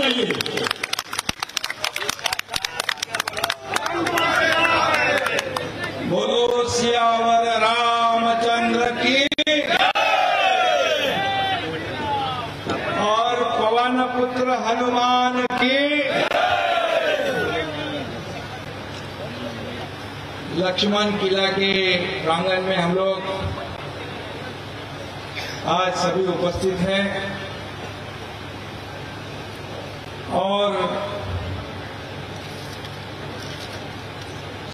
बताइए। बोलो सियावर रामचंद्र की और पवन पुत्र हनुमान की। लक्ष्मण किला के प्रांगण में हम लोग आज सभी उपस्थित हैं और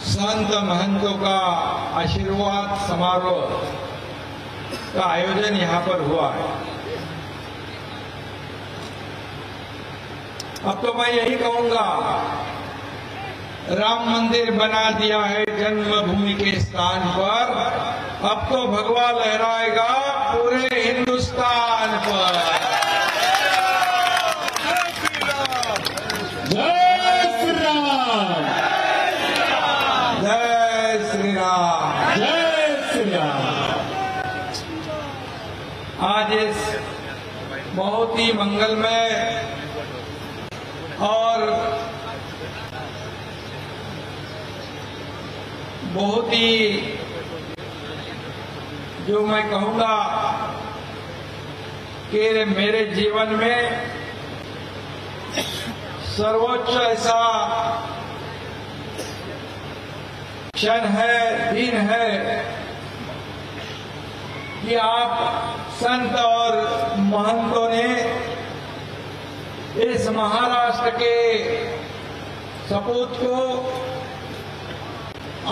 संत महंतों का आशीर्वाद समारोह का आयोजन यहाँ पर हुआ है। अब तो मैं यही कहूंगा, राम मंदिर बना दिया है जन्मभूमि के स्थान पर, अब तो भगवा लहराएगा पूरे हिंदुस्तान पर। जय श्री राम, जय श्री राम, जय श्री राम। आज इस बहुत ही मंगलमय और बहुत ही, जो मैं कहूंगा कि मेरे जीवन में सर्वोच्च ऐसा क्षण है, दिन है कि आप संत और महंतों ने इस महाराष्ट्र के सपूत को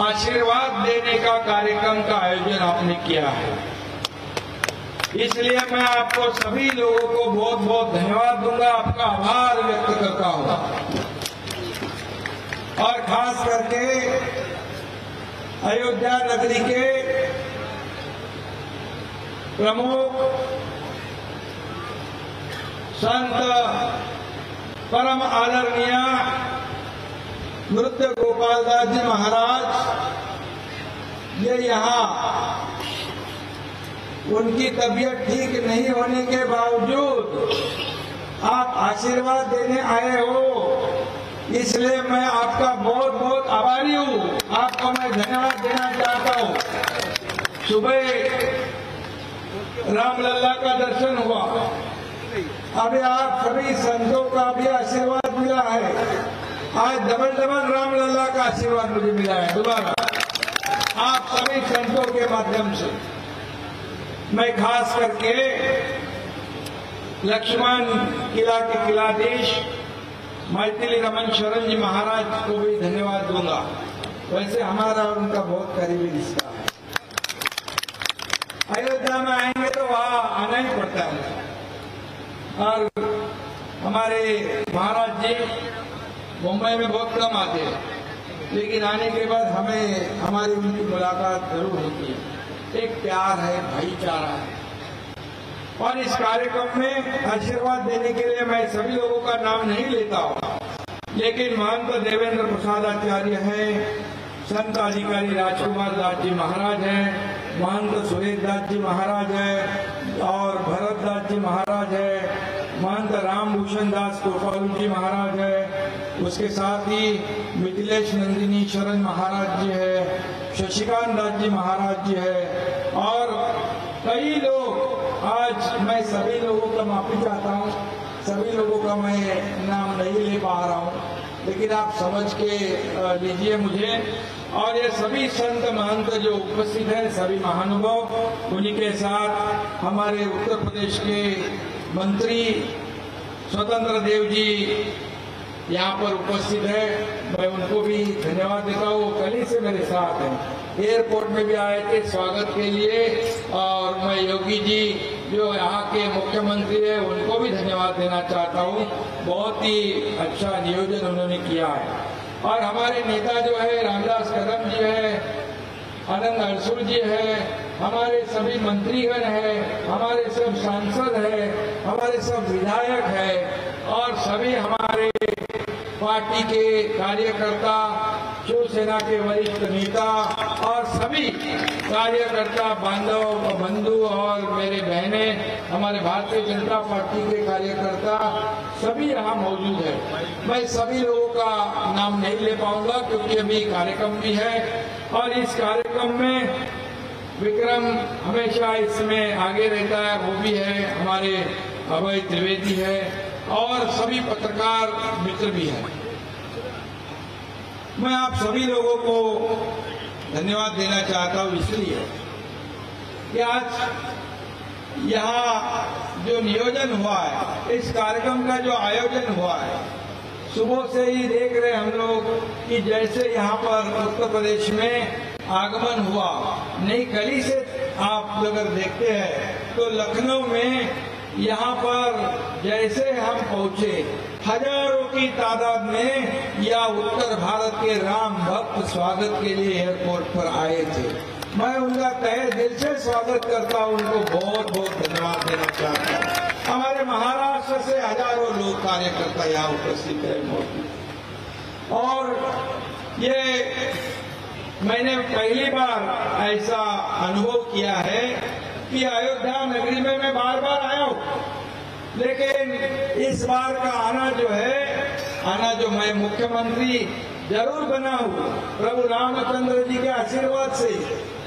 आशीर्वाद देने का कार्यक्रम का आयोजन आपने किया है। इसलिए मैं आपको सभी लोगों को बहुत बहुत धन्यवाद दूंगा, आपका आभार व्यक्त करता हूं। और खास करके अयोध्या नगरी के प्रमुख संत परम आदरणीय नृत्य गोपाल दास जी महाराज, ये यहाँ उनकी तबीयत ठीक नहीं होने के बावजूद आप आशीर्वाद देने आए हो, इसलिए मैं आपका बहुत बहुत आभारी हूँ। आपको मैं धन्यवाद देना चाहता हूँ। सुबह रामलला का दर्शन हुआ, अभी आप सभी संतों का भी आशीर्वाद मिला है। आज डबल रामलला का आशीर्वाद मुझे मिला है दोबारा आप सभी संतों के माध्यम से। मैं खास करके लक्ष्मण किला के किलाधीश मैथिली रमन शरण जी महाराज को भी धन्यवाद दूंगा। वैसे हमारा और उनका बहुत करीबी रिश्ता है। अयोध्या में आएंगे तो वहाँ आना ही पड़ता है। और हमारे महाराज जी मुंबई में बहुत कम आते हैं, लेकिन आने के बाद हमें हमारी उनकी मुलाकात जरूर होती है। एक प्यार है, भाईचारा है। और इस कार्यक्रम में आशीर्वाद देने के लिए मैं सभी लोगों का नाम नहीं लेता हूँ, लेकिन महंत देवेंद्र प्रसाद आचार्य है, संत अधिकारी राजकुमार दास जी महाराज हैं, महंत सुरेश दास जी महाराज है और भरत दास जी महाराज है, महंत रामभूषण दास गोपाल जी महाराज है, उसके साथ ही मिथिलेश नंदिनी शरण महाराज जी है, शशिकांत दास जी महाराज जी है और कई लोग। आज मैं सभी लोगों का माफी चाहता हूँ, सभी लोगों का मैं नाम नहीं ले पा रहा हूँ, लेकिन आप समझ के लीजिए मुझे। और ये सभी संत महंत जो उपस्थित हैं, सभी महानुभाव, उन्हीं के साथ हमारे उत्तर प्रदेश के मंत्री स्वतंत्र देव जी यहाँ पर उपस्थित है, मैं उनको भी धन्यवाद देता हूँ। कल ही से मेरे साथ हैं, एयरपोर्ट में भी आए थे स्वागत के लिए। और मैं योगी जी जो यहाँ के मुख्यमंत्री है, उनको भी धन्यवाद देना चाहता हूँ। बहुत ही अच्छा नियोजन उन्होंने किया है। और हमारे नेता जो है रामदास कदम जी है, आनंद अरसुल जी है, हमारे सभी मंत्रीगण है, हमारे सब सांसद है, हमारे सब विधायक है और सभी हमारे पार्टी के कार्यकर्ता, शिवसेना के वरिष्ठ नेता और सभी कार्यकर्ता बांधव बंधु और मेरे बहनें, हमारे भारतीय जनता पार्टी के कार्यकर्ता, सभी यहाँ मौजूद है। मैं सभी लोगों का नाम नहीं ले पाऊंगा क्योंकि अभी कार्यक्रम भी है और इस कार्यक्रम में विक्रम हमेशा इसमें आगे रहता है, वो भी है, हमारे अभय त्रिवेदी है और सभी पत्रकार मित्र भी हैं। मैं आप सभी लोगों को धन्यवाद देना चाहता हूँ इसलिए कि आज यहाँ जो नियोजन हुआ है, इस कार्यक्रम का जो आयोजन हुआ है, सुबह से ही देख रहे हम लोग कि जैसे यहाँ पर उत्तर प्रदेश में आगमन हुआ, नई कली से आप अगर देखते हैं तो लखनऊ में यहाँ पर जैसे हम पहुंचे, हजारों की तादाद में या उत्तर भारत के राम भक्त स्वागत के लिए एयरपोर्ट पर आए थे। मैं उनका तहे दिल से स्वागत करता हूँ, उनको बहुत बहुत धन्यवाद देना चाहता हूँ। हमारे महाराष्ट्र से हजारों लोग कार्यकर्ता यहाँ उपस्थित है मौजूद। और ये मैंने पहली बार ऐसा अनुभव किया है कि अयोध्या नगरी में मैं बार बार आया हूँ, लेकिन इस बार का आना जो मैं मुख्यमंत्री जरूर बना हूँ प्रभु रामचंद्र जी के आशीर्वाद से,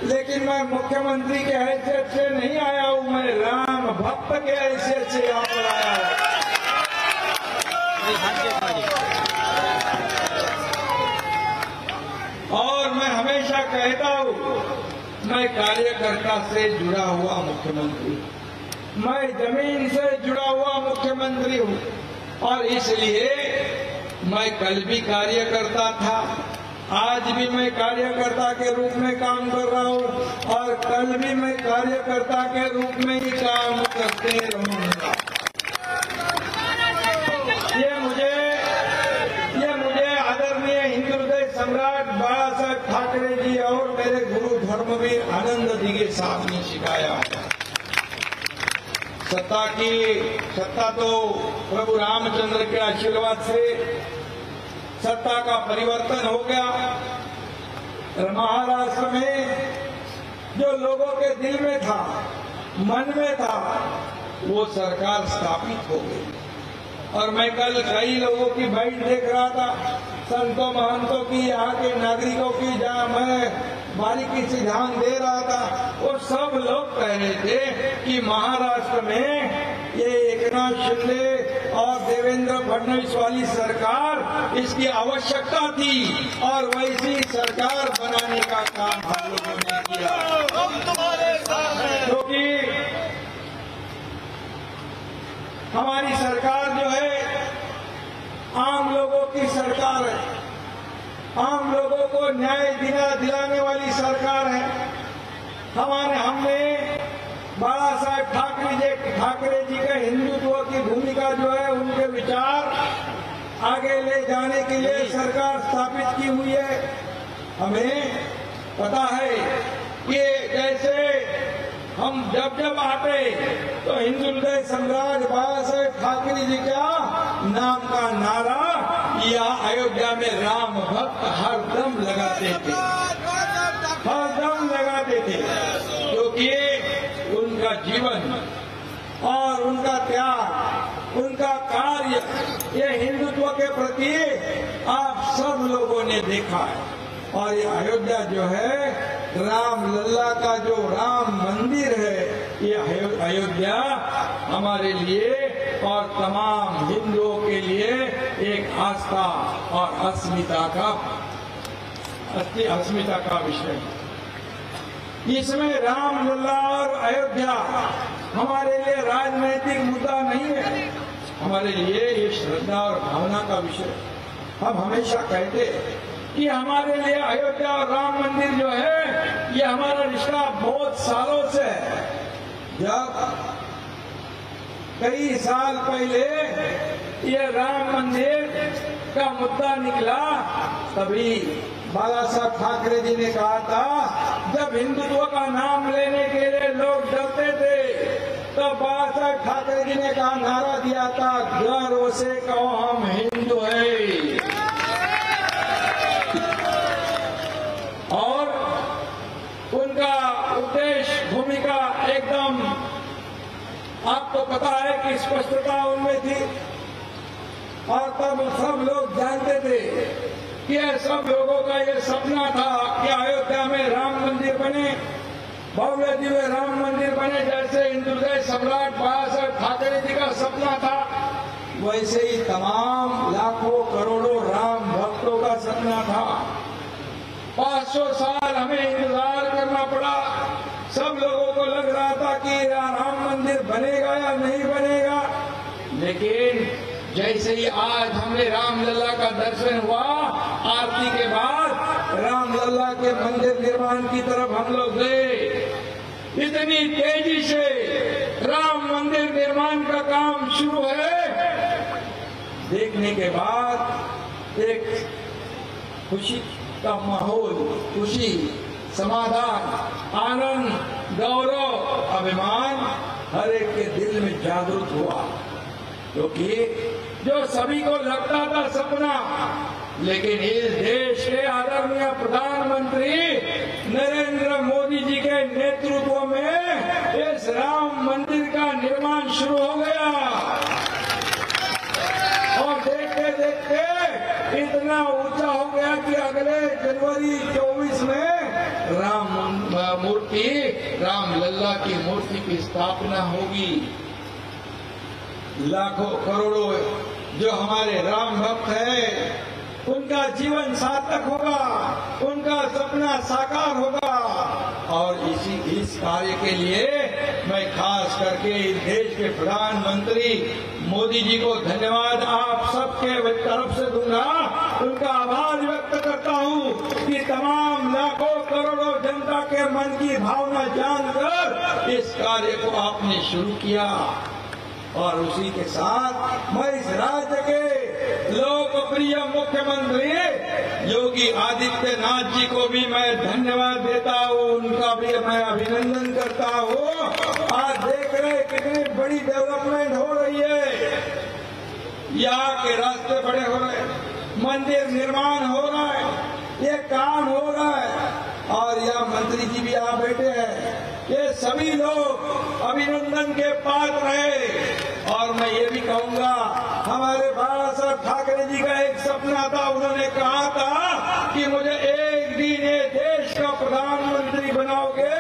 लेकिन मैं मुख्यमंत्री के हैसियत से नहीं आया हूँ, मैं राम भक्त के हैसियत से यहाँ पर आया हूँ। और मैं हमेशा कहता हूँ, मैं कार्यकर्ता से जुड़ा हुआ मुख्यमंत्री, मैं जमीन से जुड़ा हुआ मुख्यमंत्री हूँ और इसलिए मैं कल भी कार्यकर्ता था, आज भी मैं कार्यकर्ता के रूप में काम कर रहा हूँ और कल भी मैं कार्यकर्ता के रूप में ही काम करते रहूंगा। ये मुझे आदरणीय हिंदू हृदय सम्राट बाला साहेब ठाकरे जी और मेरे गुरु धर्मवीर आनंद दिघे साहब ने सिखाया है। सत्ता तो प्रभु रामचंद्र के आशीर्वाद से सत्ता का परिवर्तन हो गया। महाराष्ट्र में जो लोगों के दिल में था, मन में था, वो सरकार स्थापित हो गई। और मैं कल कई लोगों की बैठ देख रहा था, संतों महंतों की, यहाँ के नागरिकों की, जहाँ मैं बारीकी से ध्यान दे रहा था, और सब लोग कह रहे थे कि महाराष्ट्र में ये एकनाथ शिंदे और देवेंद्र फडणवीस वाली सरकार, इसकी आवश्यकता थी और वैसी सरकार बनाने का काम हम लोगों ने किया। क्योंकि हमारी सरकार जो है आम लोगों की सरकार है, आम लोगों को न्याय दिलाने वाली सरकार है। हमने बाला साहेब ठाकरे जी के हिंदुत्व की भूमिका जो है, उनके विचार आगे ले जाने के लिए सरकार स्थापित की हुई है। हमें पता है कि जैसे हम जब आते तो हिंदू हृदय सम्राट बाला साहेब ठाकरे जी का नाम का नारा या अयोध्या में राम भक्त हरदम लगाते थे, क्योंकि उनका जीवन और उनका त्याग, उनका कार्य, ये हिंदुत्व के प्रति आप सब लोगों ने देखा है। और ये अयोध्या जो है, राम लल्ला का जो राम मंदिर है, ये अयोध्या हमारे लिए और तमाम हिंदुओं के लिए एक आस्था और अस्मिता का विषय है। इसमें राम लल्ला और अयोध्या हमारे लिए राजनीतिक मुद्दा नहीं है, हमारे लिए ये श्रद्धा और भावना का विषय। हम हमेशा कहते हैं कि हमारे लिए अयोध्या और राम मंदिर जो है, ये हमारा रिश्ता बहुत सालों से है। जब कई साल पहले ये राम मंदिर का मुद्दा निकला, तभी बाला साहब ठाकरे जी ने कहा था, जब हिंदुत्व का नाम लेने के लिए लोग डरते थे, तो बाला साहब ठाकरे जी ने कहा, नारा दिया था, गर्व से कहो हम हिंदू हैं। और उनका उद्देश्य, भूमिका एकदम आपको पता है कि स्पष्टता उनमें थी। और तब सब लोग जानते थे कि सब लोगों का ये सपना था कि अयोध्या में राम मंदिर बने, भव्य दिव्य राम मंदिर बने, जैसे हिंदुदय सम्राट बाला साहब ठाकरे जी का सपना था, वैसे ही तमाम लाखों करोड़ों राम भक्तों का सपना था। 500 साल हमें इंतजार करना पड़ा। सब लोगों को लग रहा था कि राम मंदिर बनेगा या नहीं बनेगा, लेकिन जैसे ही आज हमने रामलला का दर्शन हुआ, आरती के बाद रामलला के मंदिर निर्माण की तरफ हम लोग गए। इतनी तेजी से राम मंदिर निर्माण का काम शुरू है, देखने के बाद एक खुशी का माहौल, खुशी, समाधान, आनंद, गौरव, अभिमान हर एक के दिल में जागृत हुआ, क्योंकि जो सभी को लगता था सपना, लेकिन इस देश के आदरणीय प्रधानमंत्री नरेंद्र मोदी जी के नेतृत्व में इस राम मंदिर का निर्माण शुरू हो गया और देखते देखते इतना ऊंचा हो गया कि अगले जनवरी 24 में रामलला की मूर्ति की स्थापना होगी। लाखों करोड़ों जो हमारे राम भक्त हैं, उनका जीवन सार्थक होगा, उनका सपना साकार होगा। और इस कार्य के लिए मैं खास करके इस देश के प्रधानमंत्री मोदी जी को धन्यवाद आप सबके तरफ से दूंगा, उनका आभार व्यक्त करता हूं कि तमाम लाखों करोड़ों जनता के मन की भावना जानकर इस कार्य को आपने शुरू किया। और उसी के साथ मैं इस राज्य के लोकप्रिय मुख्यमंत्री योगी आदित्यनाथ जी को भी मैं धन्यवाद देता हूँ, उनका भी मैं अभिनंदन करता हूँ। आज देख रहे कितनी बड़ी डेवलपमेंट हो रही है, यहाँ के रास्ते बड़े हो रहे हैं, मंदिर निर्माण हो रहा है, ये काम हो रहा है, और यहाँ मंत्री जी भी यहाँ बैठे हैं। ये सभी लोग अभिनंदन के पात्र हैं। और मैं ये भी कहूंगा, हमारे बाला साहब ठाकरे जी का एक सपना था, उन्होंने कहा था कि मुझे एक दिन ये देश का प्रधानमंत्री बनाओगे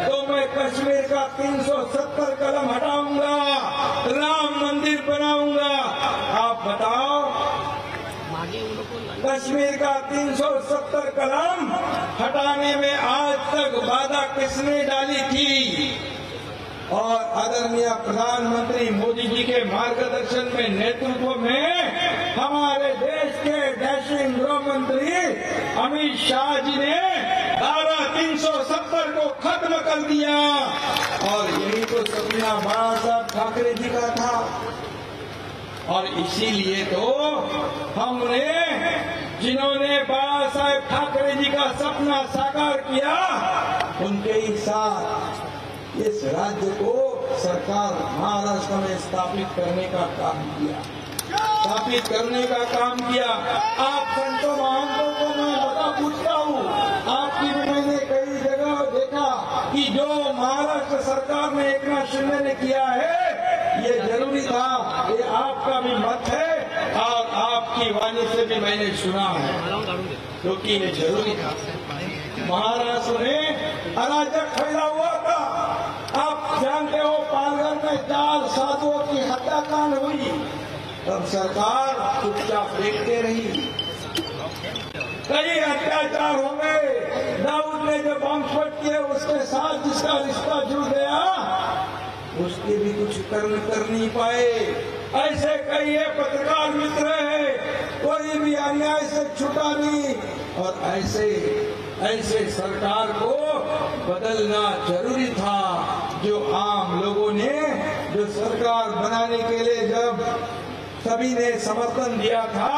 तो मैं कश्मीर का 370 कलम हटाऊंगा, राम मंदिर बनाऊंगा। आप बताओ, कश्मीर का 370 कलम हटाने में आज तक बाधा किसने डाली थी? और आदरणीय प्रधानमंत्री मोदी जी के मार्गदर्शन में, नेतृत्व में हमारे देश के डैशिंग गृह मंत्री अमित शाह जी ने धारा 370 को खत्म कर दिया। और यही तो सपना बाला साहब ठाकरे जी का था। और इसीलिए तो हमने, जिन्होंने बाला साहेब ठाकरे जी का सपना साकार किया, उनके ही साथ इस राज्य को सरकार महाराष्ट्र में स्थापित करने का काम किया, आप संतों महंतों को मैं बता पूछता हूँ, आपकी भी मैंने कई जगह देखा कि जो महाराष्ट्र सरकार ने एकनाथ शिंदे ने किया है, ये जरूरी था, ये आपका भी मत है और आपकी वाणी से भी मैंने सुना है, क्योंकि ये जरूरी था। महाराष्ट्र में अराजक फैला हुआ था। आप जानते हो, पालघर में 4 साधुओं की हत्याकांड हुई, तब सरकार चुपचाप देखते रही। कई अत्याचार हो गए, दाऊद ने जो बमस्फोट किए उसके साथ जिसका रिश्ता जुड़ गया, उसके भी कुछ कर नहीं पाए। ऐसे कई पत्रकार मित्र हैं, कोई भी अन्याय से छूटा नहीं। और ऐसे सरकार को बदलना जरूरी था। जो आम लोगों ने जो सरकार बनाने के लिए जब सभी ने समर्थन दिया था,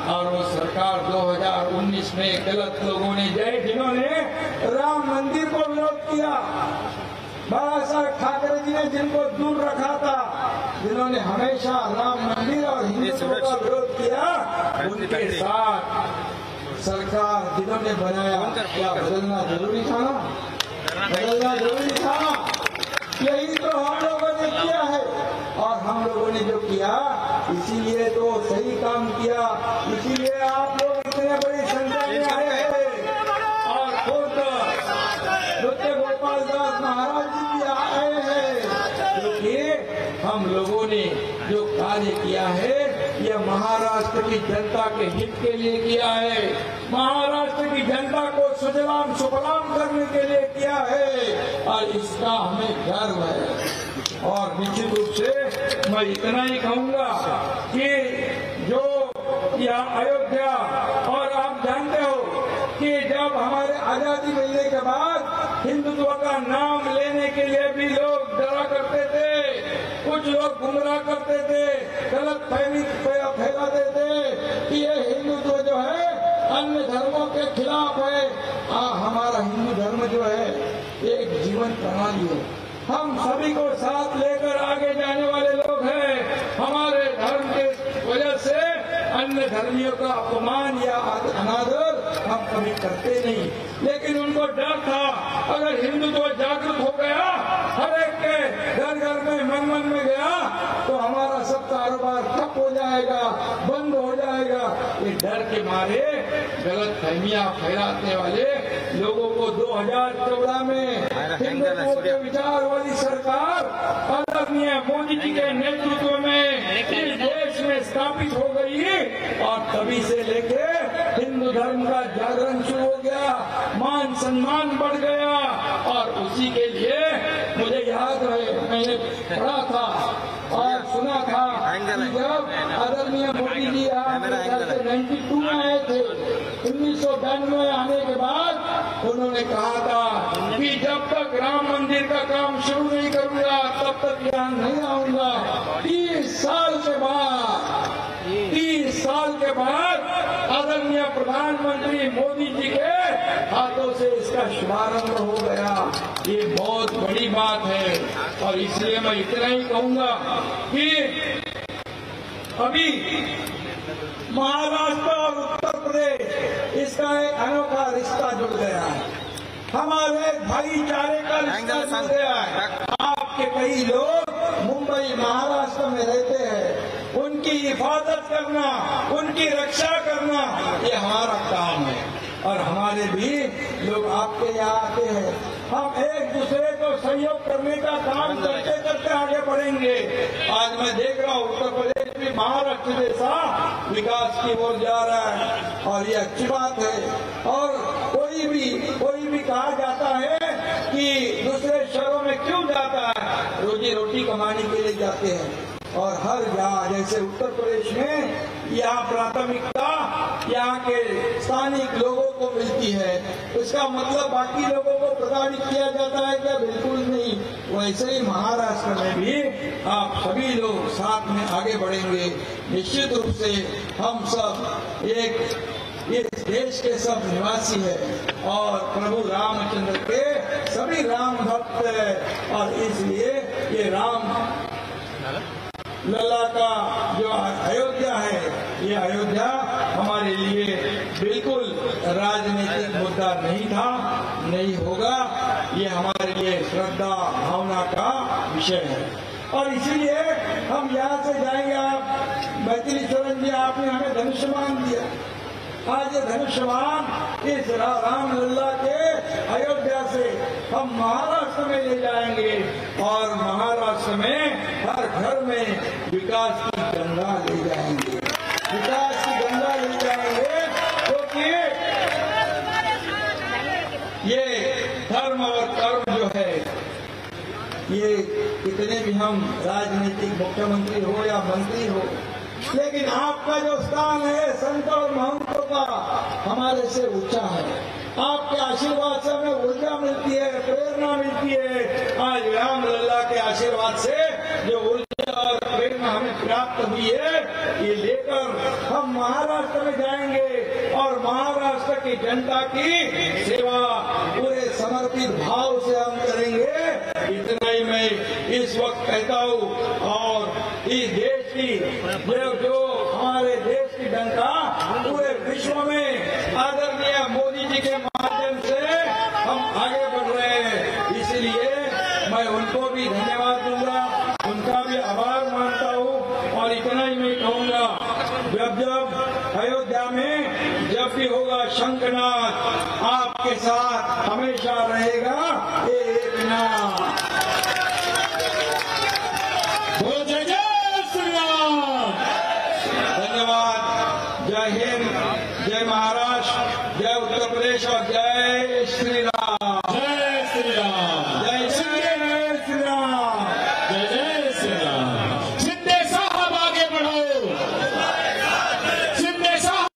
और वो सरकार 2019 में गलत लोगों ने जिन्होंने राम मंदिर को विरोध किया, बाला साहब ठाकरे जी ने जिनको दूर रखा था, जिन्होंने हमेशा राम मंदिर और हिंदुत्व का विरोध किया, उनके साथ सरकार जिन्होंने बनाया, क्या बदलना जरूरी था? बदलना जरूरी था। यही तो हम लोगों ने किया है। और हम लोगों लोगों ने जो किया, इसीलिए तो सही काम किया, इसीलिए आप लोग इतने बड़ी संख्या में आए हैं। और खुद नृत्य गोपाल दास महाराज जी भी आए हैं, क्योंकि हम लोगों ने जो कार्य किया है यह महाराष्ट्र की जनता के हित के लिए किया है, महाराष्ट्र की जनता को सुजलाम सुफलाम करने के लिए किया है, और इसका हमें गर्व है। और निश्चित रूप से मैं इतना ही कहूंगा कि जो यह अयोध्या, और आप जानते हो कि जब हमारे आजादी मिलने के बाद हिंदुत्व का नाम लेने के लिए भी लोग डरा करते थे, कुछ लोग गुमराह करते थे, गलत फहमी फैलाते थे कि ये हिंदुत्व जो है अन्य धर्मों के खिलाफ है। हमारा हिंदू धर्म जो है एक जीवन प्रणाली है, हम सभी को साथ लेकर आगे जाने वाले लोग हैं। हमारे धर्म के वजह से अन्य धर्मियों का अपमान या अनादर हम कभी करते नहीं, लेकिन उनको डर था अगर हिंदुत्व जागरूक हो गया, हर एक के घर घर में मन मन में गया, तो हमारा सब कारोबार ठप हो जाएगा, बंद हो जाएगा। ये डर के मारे गलत फहमियां फैलाने वाले लोगों को 2014 में हिंदुत्व के विचार वाली सरकार आदरणीय मोदी जी के नेतृत्व में इस देश में स्थापित हो गई, और तभी से लेके हिंदू धर्म का जागरण शुरू हो गया, मान सम्मान बढ़ गया। और उसी के लिए मुझे याद है, मैंने पढ़ा था और सुना था कि जब आदरणीय मोदी जी 92 में आए थे, 1992 आने के बाद उन्होंने कहा था कि जब तक राम मंदिर का काम शुरू नहीं करूंगा तब तक यहाँ नहीं आऊंगा। 30 साल के बाद आदरणीय प्रधानमंत्री मोदी जी के हाथों से इसका शुभारंभ हो गया। ये बहुत बड़ी बात है, और इसलिए मैं इतना ही कहूंगा कि अभी महाराष्ट्र और उत्तर प्रदेश इसका एक अनोखा रिश्ता जुड़ गया है, हमारे भाईचारे का रिश्ता जुड़ गया है। आपके कई लोग मुंबई महाराष्ट्र में रहते हैं, उनकी हिफाजत करना, उनकी रक्षा करना ये हमारा काम है, और हमारे भी लोग आपके यहाँ आते हैं। हम एक दूसरे को सहयोग करने का काम करते करते आगे बढ़ेंगे। आज मैं देख रहा हूँ उत्तर प्रदेश भी महाराष्ट्र जैसा विकास की ओर जा रहा है, और ये अच्छी बात है। और कोई भी कहा जाता है कि दूसरे शहरों में क्यों जाता है, रोजी रोटी कमाने के लिए जाते हैं। और हर जगह जैसे उत्तर प्रदेश में यहाँ प्राथमिकता यहाँ के स्थानिक लोगों को मिलती है, इसका मतलब बाकी लोगों को प्रताड़ित किया जाता है क्या? बिल्कुल नहीं। वैसे ही महाराष्ट्र में भी आप सभी लोग साथ में आगे बढ़ेंगे। निश्चित रूप से हम सब एक इस देश के सब निवासी है, और प्रभु रामचंद्र के सभी राम भक्त है, और इसलिए ये राम लल्ला का जो अयोध्या है, ये अयोध्या हमारे लिए बिल्कुल राजनीतिक मुद्दा नहीं था, नहीं होगा। ये हमारे लिए श्रद्धा भावना का विषय है, और इसीलिए हम यहाँ से जाएंगे। आप मैथिली चरण जी, आपने हमें धनुष्यमान दिया, आज ये धनुष्यमान इस राम लल्ला के अयोध्या से हम महाराष्ट्र में ले जाएंगे, और महाराष्ट्र में हर घर में विकास की गंगा ले जाएंगे, विकास की गंगा ले जाएंगे, क्योंकि ये धर्म और कर्म जो है, ये कितने भी हम राजनीतिक मुख्यमंत्री हो या मंत्री हो, लेकिन आपका जो स्थान है संत और महंतों का हमारे से ऊंचा है। आपके आशीर्वाद से हमें ऊर्जा मिलती है, प्रेरणा मिलती है। आज राम लल्ला के आशीर्वाद से जो ऊर्जा और प्रेरणा हमें प्राप्त हुई है, ये लेकर हम महाराष्ट्र में जाएंगे, और महाराष्ट्र की जनता की सेवा पूरे समर्पित भाव से हम करेंगे। इतना ही मैं इस वक्त कहता हूँ, और इस देश की जो हमारे देश की जनता पूरे विश्व में आदरणीय मोदी जी के माध्यम से हम आगे बढ़ रहे हैं, इसलिए मैं उनको भी धन्यवाद दूंगा, उनका भी आभार मानता हूँ। जब जब अयोध्या में जब भी होगा शंखनाद, आपके साथ हमेशा रहेगा एक नाम। बोलो जय जय श्री राम। धन्यवाद। जय हिंद, जय महाराष्ट्र, जय उत्तर प्रदेश और जय श्री राम।